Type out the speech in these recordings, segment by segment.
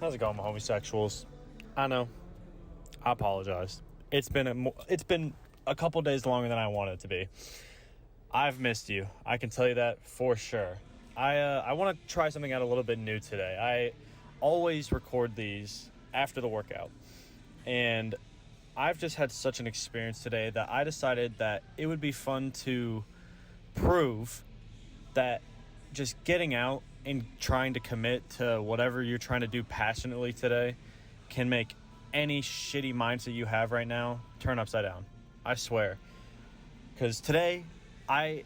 How's it going, my homosexuals? I know. I apologize. It's been a couple days longer than I wanted it to be. I've missed you. I can tell you that for sure. I want to try something out a little bit new today. I always record these after the workout. And I've just had such an experience today that I decided that it would be fun to prove that just getting out and trying to commit to whatever you're trying to do passionately today can make any shitty mindset you have right now turn upside down. I swear. Because today, I've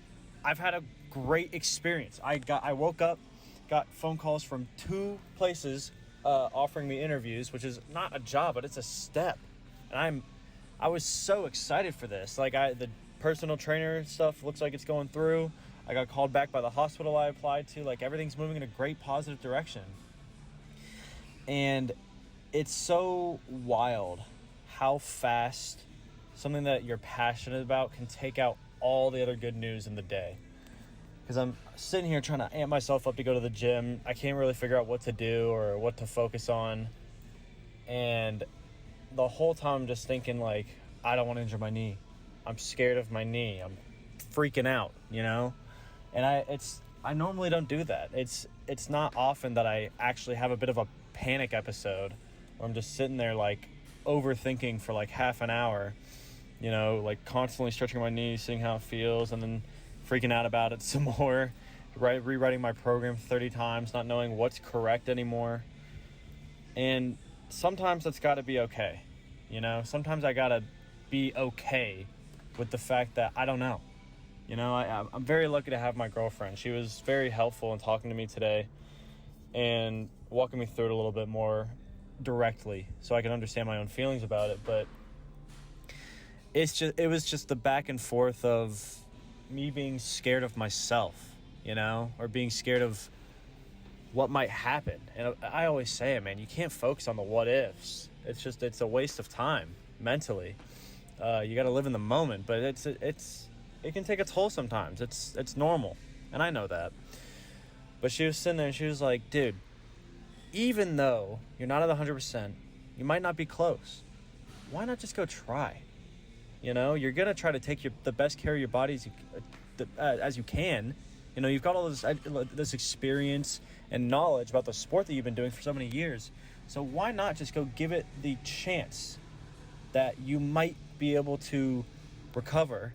had a great experience. I woke up, got phone calls from 2 places offering me interviews, which is not a job, but it's a step. And I was so excited for this. The personal trainer stuff looks like it's going through. I got called back by the hospital I applied to. Everything's moving in a great positive direction. And it's so wild how fast something that you're passionate about can take out all the other good news in the day. Because I'm sitting here trying to amp myself up to go to the gym. I can't really figure out what to do or what to focus on. And the whole time I'm just thinking, I don't want to injure my knee. I'm scared of my knee. I'm freaking out, And I normally don't do that. It's not often that I actually have a bit of a panic episode where I'm just sitting there overthinking for half an hour, constantly stretching my knees, seeing how it feels, and then freaking out about it some more, rewriting my program 30 times, not knowing what's correct anymore. And sometimes that's got to be okay. Sometimes I got to be okay with the fact that I don't know. I'm very lucky to have my girlfriend. She was very helpful in talking to me today and walking me through it a little bit more directly so I can understand my own feelings about it. But it was just the back and forth of me being scared of myself, or being scared of what might happen. And I always say it, man, you can't focus on the what ifs. It's a waste of time mentally. You got to live in the moment, but it can take a toll sometimes. It's normal, and I know that. But she was sitting there and she was like, dude, even though you're not at 100%, you might not be close. Why not just go try? You're going to try to take the best care of your body as you can. You've got all this experience and knowledge about the sport that you've been doing for so many years. So why not just go give it the chance that you might be able to recover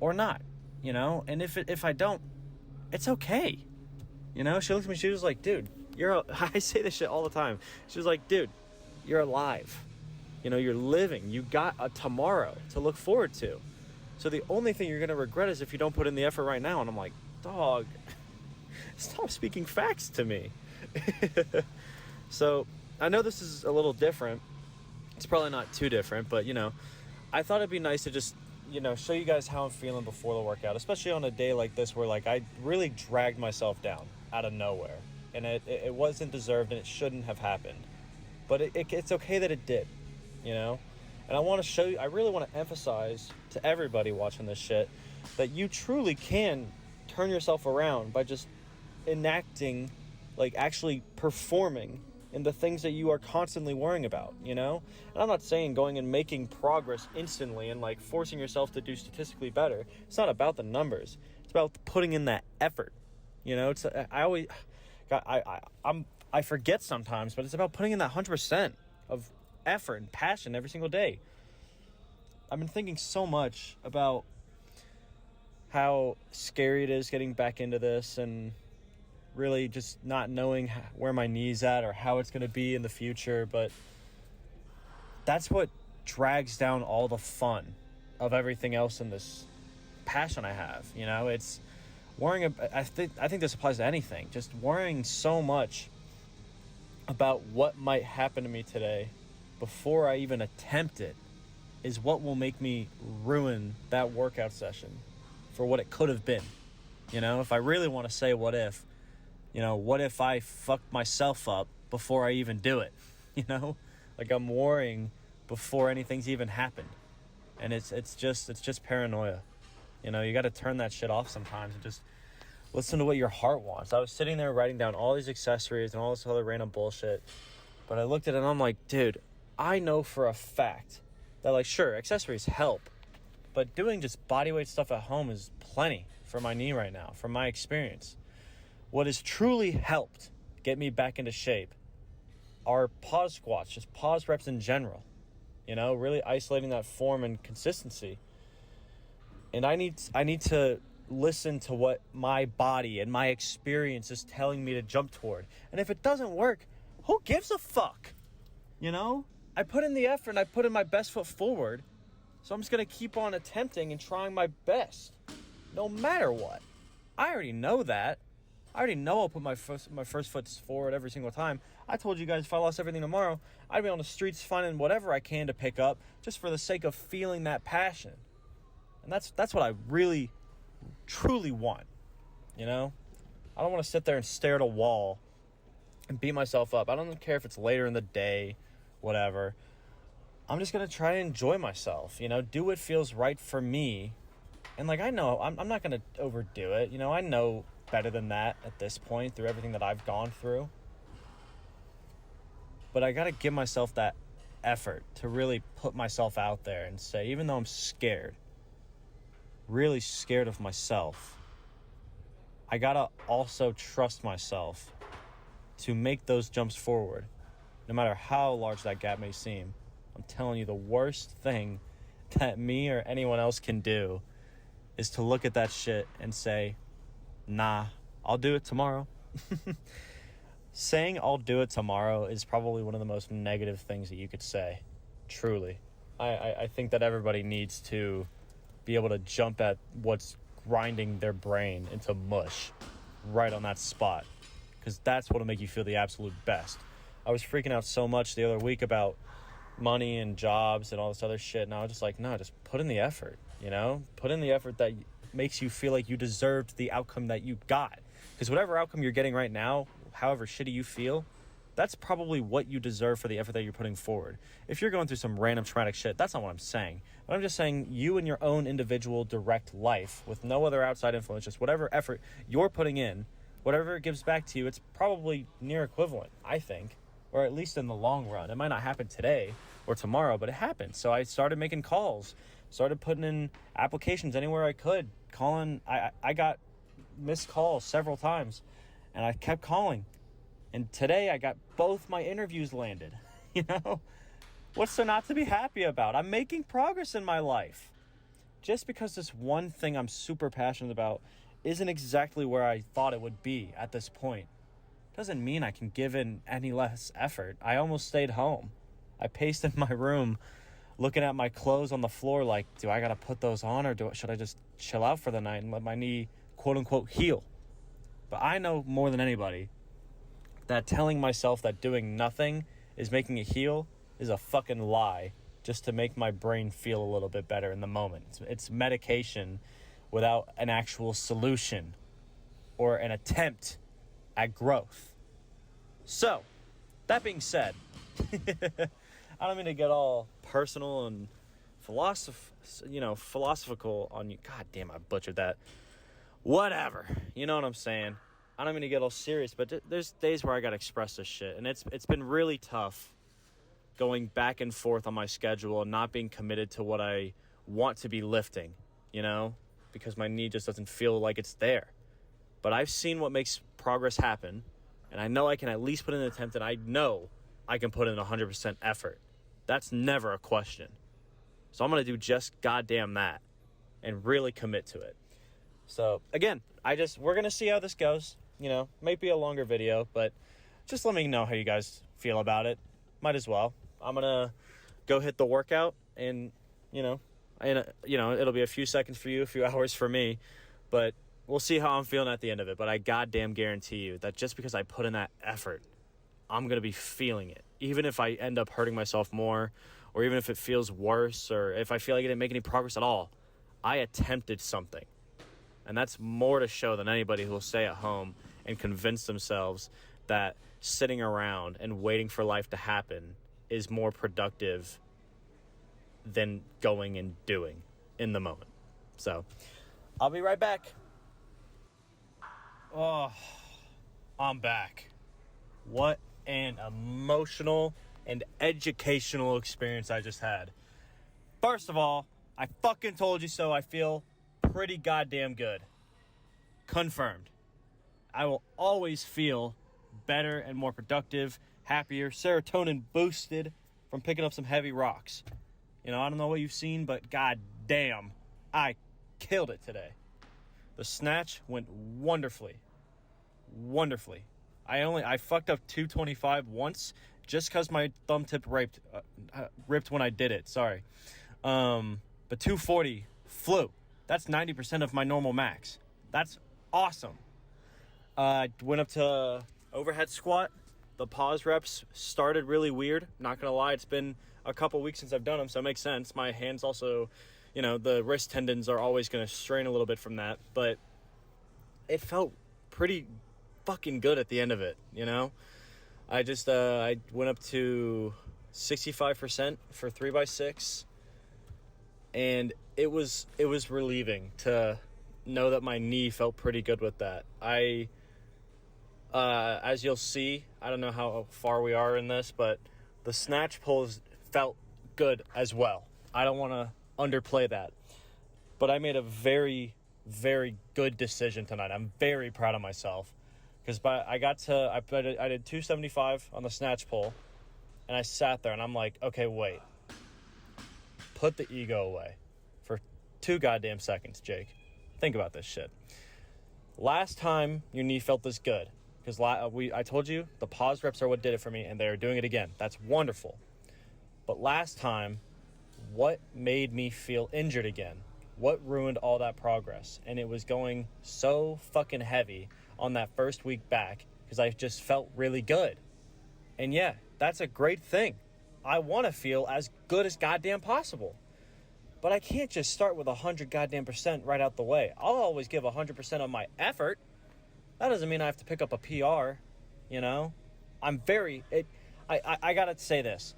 or not, And if I don't, it's okay. She looked at me, she was like, dude, I say this shit all the time. She was like, dude, you're alive. You're living. You got a tomorrow to look forward to. So the only thing you're going to regret is if you don't put in the effort right now. And I'm like, dog, stop speaking facts to me. So I know this is a little different. It's probably not too different, but, I thought it'd be nice to just, show you guys how I'm feeling before the workout, especially on a day like this where, I really dragged myself down out of nowhere. And it wasn't deserved and it shouldn't have happened. But it's okay that it did, And I want to show you, I really want to emphasize to everybody watching this shit that you truly can turn yourself around by just enacting, actually performing in the things that you are constantly worrying about, And I'm not saying going and making progress instantly and forcing yourself to do statistically better. It's not about the numbers. It's about putting in that effort. I forget sometimes, but it's about putting in that 100% of effort and passion every single day. I've been thinking so much about how scary it is getting back into this and really just not knowing where my knee's at or how it's going to be in the future. But that's what drags down all the fun of everything else in this passion I have. It's worrying. I think this applies to anything. Just worrying so much about what might happen to me today before I even attempt it is what will make me ruin that workout session for what it could have been. If I really want to say what if, what if I fucked myself up before I even do it? I'm worrying before anything's even happened. And it's just paranoia. You got to turn that shit off sometimes and just listen to what your heart wants. I was sitting there writing down all these accessories and all this other random bullshit, But I looked at it and I'm like, dude, I know for a fact that, like, sure, accessories help, but doing just bodyweight stuff at home is plenty for my knee right now, from my experience. What has truly helped get me back into shape are pause squats, just pause reps in general. You know, really isolating that form and consistency. And I need to listen to what my body and my experience is telling me to jump toward. And if it doesn't work, who gives a fuck? You know? I put in the effort and I put in my best foot forward. So I'm just going to keep on attempting and trying my best, no matter what. I already know that. I already know I'll put my first foot forward every single time. I told you guys if I lost everything tomorrow, I'd be on the streets finding whatever I can to pick up just for the sake of feeling that passion. And that's what I really, truly want, you know? I don't want to sit there and stare at a wall and beat myself up. I don't care if it's later in the day, whatever. I'm just going to try and enjoy myself, you know? Do what feels right for me. And, like, I know I'm not going to overdo it. You know, I know better than that at this point through everything that I've gone through. But I got to give myself that effort to really put myself out there and say, even though I'm scared, really scared of myself, I got to also trust myself to make those jumps forward, no matter how large that gap may seem. I'm telling you, the worst thing that me or anyone else can do is to look at that shit and say, nah, I'll do it tomorrow. Saying I'll do it tomorrow is probably one of the most negative things that you could say. Truly. I think that everybody needs to be able to jump at what's grinding their brain into mush right on that spot, because that's what'll make you feel the absolute best. I was freaking out so much the other week about money and jobs and all this other shit, and I was just like, no, just put in the effort, you know? Put in the effort that makes you feel like you deserved the outcome that you got. Because whatever outcome you're getting right now, however shitty you feel, that's probably what you deserve for the effort that you're putting forward. If you're going through some random traumatic shit, that's not what I'm saying. But I'm just saying you in your own individual direct life with no other outside influence, just whatever effort you're putting in, whatever it gives back to you, it's probably near equivalent, I think. Or at least in the long run. It might not happen today or tomorrow, but it happened. So I started making calls, started putting in applications anywhere I could, calling. I got missed calls several times, and I kept calling. And today I got both my interviews landed. You know? What's there not to be happy about? I'm making progress in my life. Just because this one thing I'm super passionate about isn't exactly where I thought it would be at this point doesn't mean I can give in any less effort. I almost stayed home. I paced in my room looking at my clothes on the floor like, do I got to put those on, or should I just chill out for the night and let my knee, quote unquote, heal? But I know more than anybody that telling myself that doing nothing is making it heal is a fucking lie, just to make my brain feel a little bit better in the moment. It's medication without an actual solution or an attempt at growth. So, that being said, I don't mean to get all personal and philosophical on you. God damn, I butchered that. Whatever. You know what I'm saying? I don't mean to get all serious, but there's days where I gotta express this shit, and it's been really tough going back and forth on my schedule and not being committed to what I want to be lifting, you know, because my knee just doesn't feel like it's there. But I've seen what makes progress happen, and I know I can at least put in an attempt, and I know I can put in 100% effort. That's never a question. So I'm going to do just goddamn that and really commit to it. So, again, we're going to see how this goes. You know, might be a longer video, but just let me know how you guys feel about it. Might as well. I'm going to go hit the workout, and, it'll be a few seconds for you, a few hours for me, but we'll see how I'm feeling at the end of it. But I goddamn guarantee you that just because I put in that effort, I'm going to be feeling it. Even if I end up hurting myself more, or even if it feels worse, or if I feel like I didn't make any progress at all, I attempted something. And that's more to show than anybody who will stay at home and convince themselves that sitting around and waiting for life to happen is more productive than going and doing in the moment. So, I'll be right back. Oh, I'm back. What and emotional and educational experience I just had. First of all, I fucking told you so. I feel pretty goddamn good. Confirmed. I will always feel better and more productive, happier, serotonin boosted from picking up some heavy rocks. I don't know what you've seen, but god damn, I killed it today. The snatch went wonderfully. Wonderfully. I fucked up 225 once just because my thumb tip ripped when I did it. Sorry. But 240 flew. That's 90% of my normal max. That's awesome. I went up to overhead squat. The pause reps started really weird. Not going to lie, it's been a couple weeks since I've done them, so it makes sense. My hands also, the wrist tendons are always going to strain a little bit from that. But it felt pretty fucking good at the end of it, I just, I went up to 65% for 3x6. And it was relieving to know that my knee felt pretty good with that. As you'll see, I don't know how far we are in this, but the snatch pulls felt good as well. I don't want to underplay that. But I made a very, very good decision tonight. I'm very proud of myself. Because I did 275 on the snatch pull, and I sat there, and I'm like, okay, wait. Put the ego away for 2 goddamn seconds, Jake. Think about this shit. Last time your knee felt this good, because I told you the pause reps are what did it for me, and they're doing it again. That's wonderful. But last time, what made me feel injured again? What ruined all that progress? And it was going so fucking heavy on that first week back because I just felt really good. And yeah, that's a great thing. I want to feel as good as goddamn possible. But I can't just start with 100 goddamn % right out the way. I'll always give 100% of my effort. That doesn't mean I have to pick up a PR, I'm I gotta say this.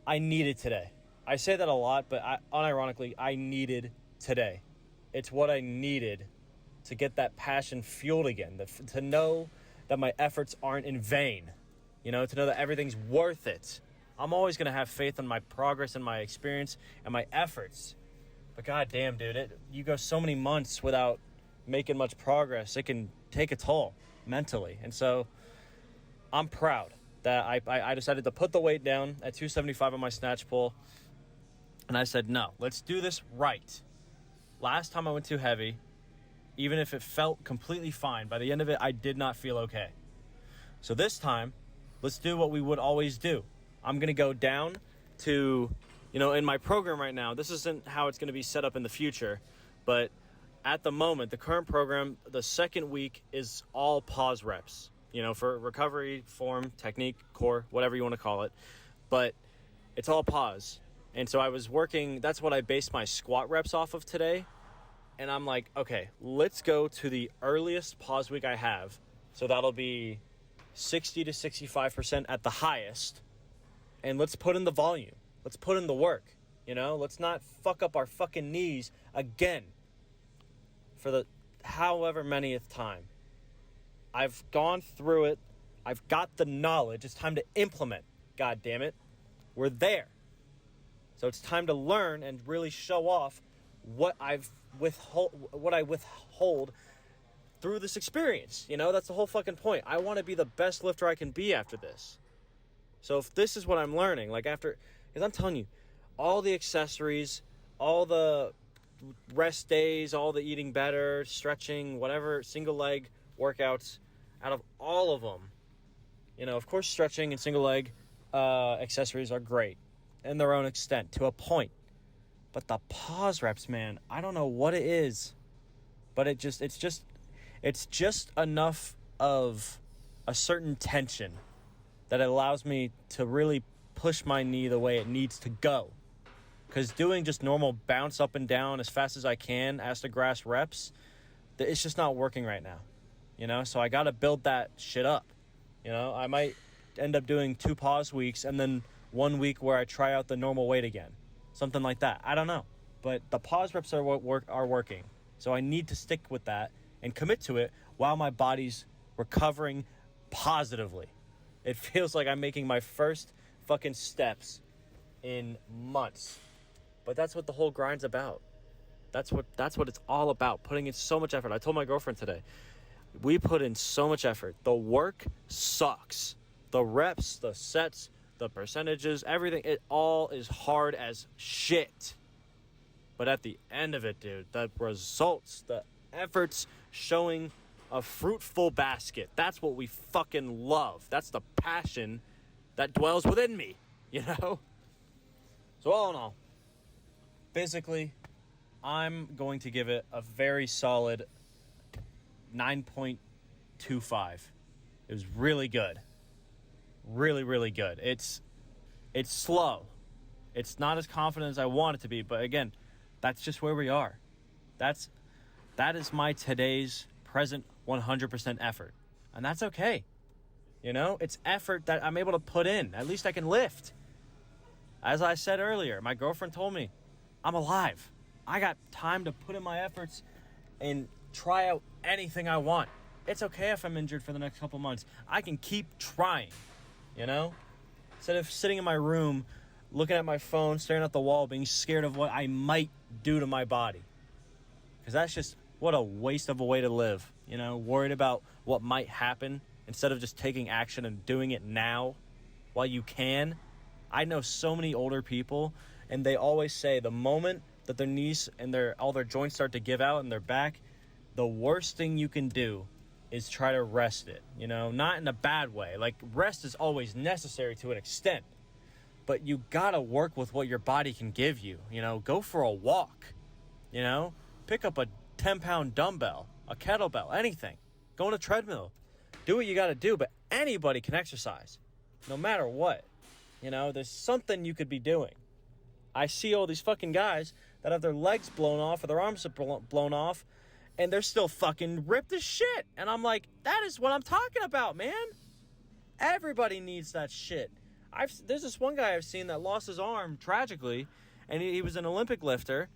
I needed today. I say that a lot, but unironically, I needed today. It's what I needed to get that passion fueled again, to know that my efforts aren't in vain, to know that everything's worth it. I'm always going to have faith in my progress and my experience and my efforts. But goddamn, dude, you go so many months without making much progress, it can take a toll mentally. And so I'm proud that I decided to put the weight down at 275 on my snatch pull. And I said, no, let's do this right. Last time I went too heavy, even if it felt completely fine, by the end of it, I did not feel okay. So this time, let's do what we would always do. I'm going to go down to, in my program right now, this isn't how it's going to be set up in the future, but at the moment, the current program, the second week is all pause reps, for recovery, form, technique, core, whatever you want to call it. But it's all pause. And so I was working, that's what I based my squat reps off of today. And I'm like, okay, let's go to the earliest pause week I have. So that'll be 60 to 65% at the highest. And let's put in the volume. Let's put in the work. Let's not fuck up our fucking knees again for the however manyth time. I've gone through it. I've got the knowledge. It's time to implement. God damn it. We're there. So it's time to learn and really show off what I withhold through this experience. That's the whole fucking point. I want to be the best lifter I can be after this. So if this is what I'm learning, because I'm telling you, all the accessories, all the rest days, all the eating better, stretching, whatever, single leg workouts, out of all of them, of course stretching and single leg accessories are great in their own extent to a point. But the pause reps, man, I don't know what it is, but it's just enough of a certain tension that allows me to really push my knee the way it needs to go. Because doing just normal bounce up and down as fast as I can, ass to grass reps, it's just not working right now. So I got to build that shit up. I might end up doing 2 pause weeks and then 1 week where I try out the normal weight again. Something like that. I don't know. But the pause reps are working. So I need to stick with that and commit to it while my body's recovering positively. It feels like I'm making my first fucking steps in months. But that's what the whole grind's about. That's what it's all about, putting in so much effort. I told my girlfriend today, we put in so much effort. The work sucks. The reps, the sets, the percentages, everything, it all is hard as shit. But at the end of it, dude, the results, the efforts showing a fruitful basket, that's what we fucking love. That's the passion that dwells within me, you know? So all in all, physically, I'm going to give it a very solid 9.25. It was really good. Really, really good. It's slow. It's not as confident as I want it to be, but again, that's just where we are. That is my today's present 100% effort. And that's okay. You know, it's effort that I'm able to put in. At least I can lift. As I said earlier, my girlfriend told me, I'm alive. I got time to put in my efforts and try out anything I want. It's okay if I'm injured for the next couple months. I can keep trying, you know? Instead of sitting in my room, looking at my phone, staring at the wall, being scared of what I might do to my body. Because that's just, what a waste of a way to live, you know? Worried about what might happen instead of just taking action and doing it now while you can. I know so many older people, and they always say the moment that their knees and all their joints start to give out in their back, the worst thing you can do is try to rest it, you know? Not in a bad way. Like, rest is always necessary to an extent, but you gotta work with what your body can give you, you know? Go for a walk, you know? Pick up a 10-pound dumbbell, a kettlebell, anything. Go on a treadmill. Do what you gotta do, but anybody can exercise, no matter what. You know, there's something you could be doing. I see all these fucking guys that have their legs blown off or their arms blown off, and they're still fucking ripped as shit. And I'm like, that is what I'm talking about, man. Everybody needs that shit. There's this one guy I've seen that lost his arm tragically, and he was an Olympic lifter,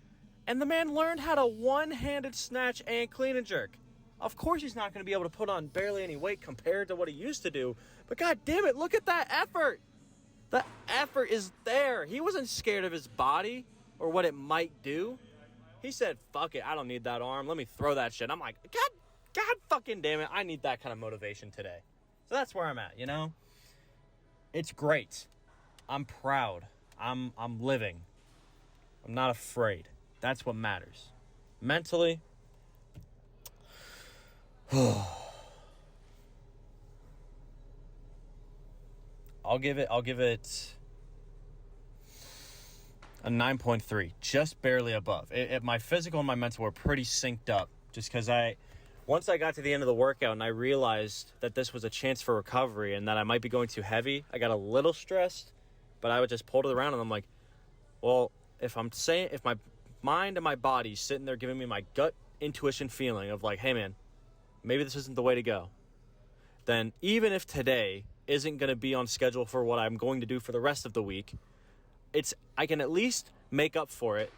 and the man learned how to one-handed snatch and clean and jerk. Of course he's not going to be able to put on barely any weight compared to what he used to do, but god damn it, look at that effort. The effort is there. He wasn't scared of his body or what it might do. He said, fuck it, I don't need that arm. Let me throw that shit. I'm like, God fucking damn it. I need that kind of motivation today. So that's where I'm at, you know? It's great. I'm proud. I'm living. I'm not afraid. That's what matters. Mentally, I'll give it a 9.3, just barely above. My physical and my mental were pretty synced up, just because once I got to the end of the workout and I realized that this was a chance for recovery and that I might be going too heavy, I got a little stressed, but I would just pull it around and I'm like, well, if my mind and my body sitting there giving me my gut intuition feeling of like, hey man, maybe this isn't the way to go, then even if today isn't going to be on schedule for what I'm going to do for the rest of the week, I can at least make up for it,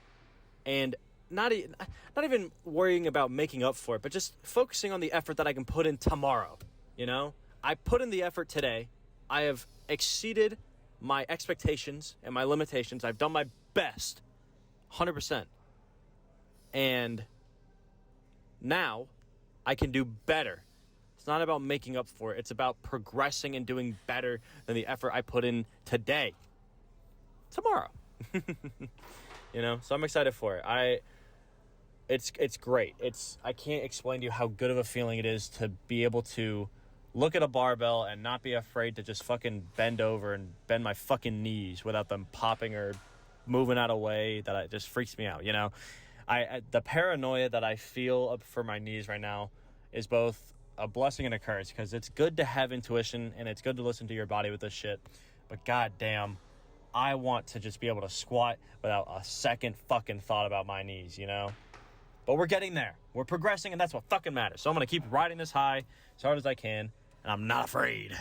and not even worrying about making up for it, but just focusing on the effort that I can put in tomorrow, you know? I put in the effort today. I have exceeded my expectations and my limitations. I've done my best, 100%. And now I can do better. It's not about making up for it. It's about progressing and doing better than the effort I put in today. Tomorrow. You know, so I'm excited for it. It's great. I can't explain to you how good of a feeling it is to be able to look at a barbell and not be afraid to just fucking bend over and bend my fucking knees without them popping or moving out of the way. It just freaks me out, you know? The paranoia that I feel for my knees right now is both a blessing and a curse, because it's good to have intuition and it's good to listen to your body with this shit, but goddamn, I want to just be able to squat without a second fucking thought about my knees, you know? But we're getting there. We're progressing, and that's what fucking matters. So I'm going to keep riding this high as hard as I can, and I'm not afraid.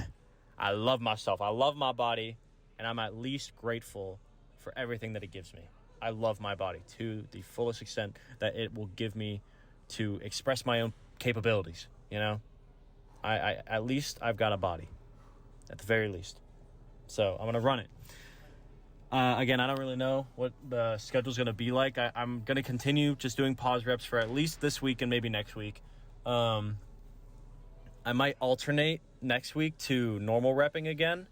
I love myself. I love my body, and I'm at least grateful for everything that it gives me. I love my body to the fullest extent that it will give me to express my own capabilities, you know? I at least I've got a body. at the very least. So I'm going to run it. Again, I don't really know what the schedule's going to be like. I'm going to continue just doing pause reps for at least this week and maybe next week. I might alternate next week to normal repping again.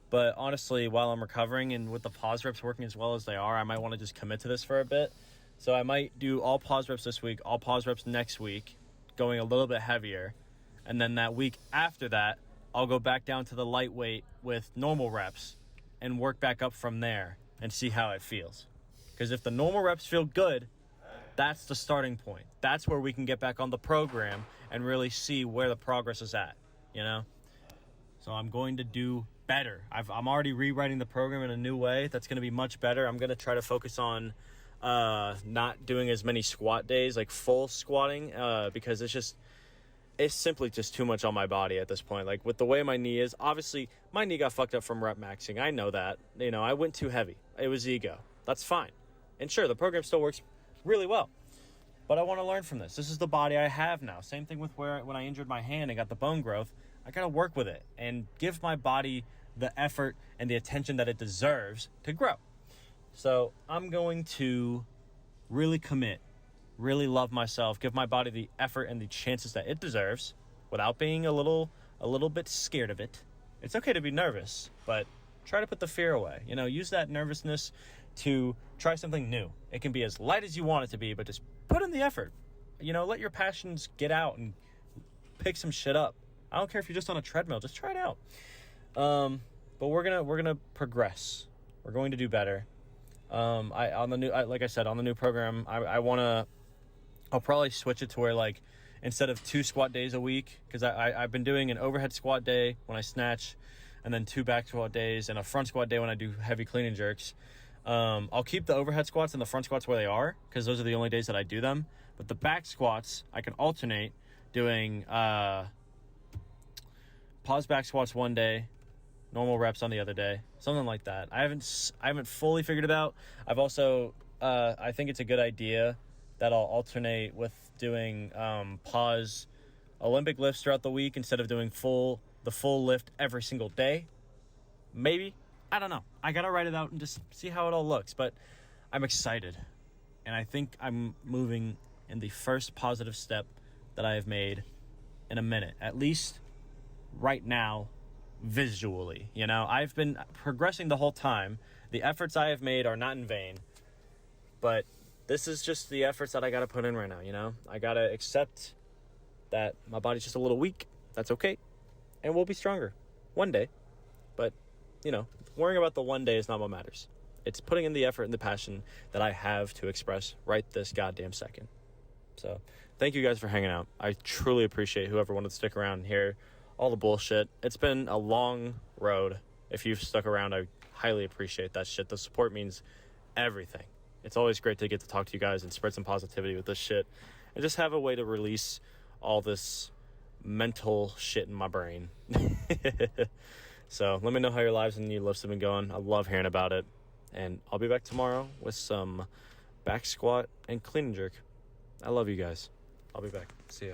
But honestly, while I'm recovering and with the pause reps working as well as they are, I might want to just commit to this for a bit. So I might do all pause reps this week, all pause reps next week, going a little bit heavier. And then that week after that, I'll go back down to the lightweight with normal reps and work back up from there and see how it feels. Because if the normal reps feel good, that's the starting point. That's where we can get back on the program and really see where the progress is at, you know? So I'm going to do better. I'm already rewriting the program in a new way. That's going to be much better. I'm going to try to focus on not doing as many squat days, like full squatting, because it's simply just too much on my body at this point. Like with the way my knee is, obviously my knee got fucked up from rep maxing. I know that. You know, I went too heavy. It was ego. That's fine. And sure, the program still works really well. But I want to learn from this. This is the body I have now. Same thing with when I injured my hand and got the bone growth. I got to work with it and give my body the effort and the attention that it deserves to grow. So I'm going to really commit, really love myself, give my body the effort and the chances that it deserves without being a little bit scared of it. It's okay to be nervous, but try to put the fear away. You know, use that nervousness to try something new. It can be as light as you want it to be, but just put in the effort. You know, let your passions get out and pick some shit up. I don't care if you're just on a treadmill, just try it out. But we're gonna progress. We're going to do better. Like I said, on the new program, I'll probably switch it to where, like, instead of 2 squat days a week, because I've been doing an overhead squat day when I snatch, and then 2 back squat days and a front squat day when I do heavy clean and jerks. I'll keep the overhead squats and the front squats where they are, because those are the only days that I do them. But the back squats, I can alternate doing pause back squats one day, normal reps on the other day, something like that. I haven't fully figured it out. I've also I think it's a good idea that I'll alternate with doing pause Olympic lifts throughout the week instead of doing the full lift every single day. Maybe. I don't know. I gotta write it out and just see how it all looks. But I'm excited, and I think I'm moving in the first positive step that I have made in a minute, at least right now, visually. You know, I've been progressing the whole time. The efforts I have made are not in vain, but this is just the efforts that I gotta put in right now. You know, I gotta accept that my body's just a little weak. That's okay, and we'll be stronger one day. But you know, worrying about the one day is not what matters. It's putting in the effort and the passion that I have to express right this goddamn second. So thank you guys for hanging out. I truly appreciate whoever wanted to stick around and hear all the bullshit. It's been a long road. If you've stuck around, I highly appreciate that shit. The support means everything. It's always great to get to talk to you guys and spread some positivity with this shit and just have a way to release all this mental shit in my brain. So let me know how your lives and your lifts have been going. I love hearing about it. And I'll be back tomorrow with some back squat and clean and jerk. I love you guys. I'll be back. See ya.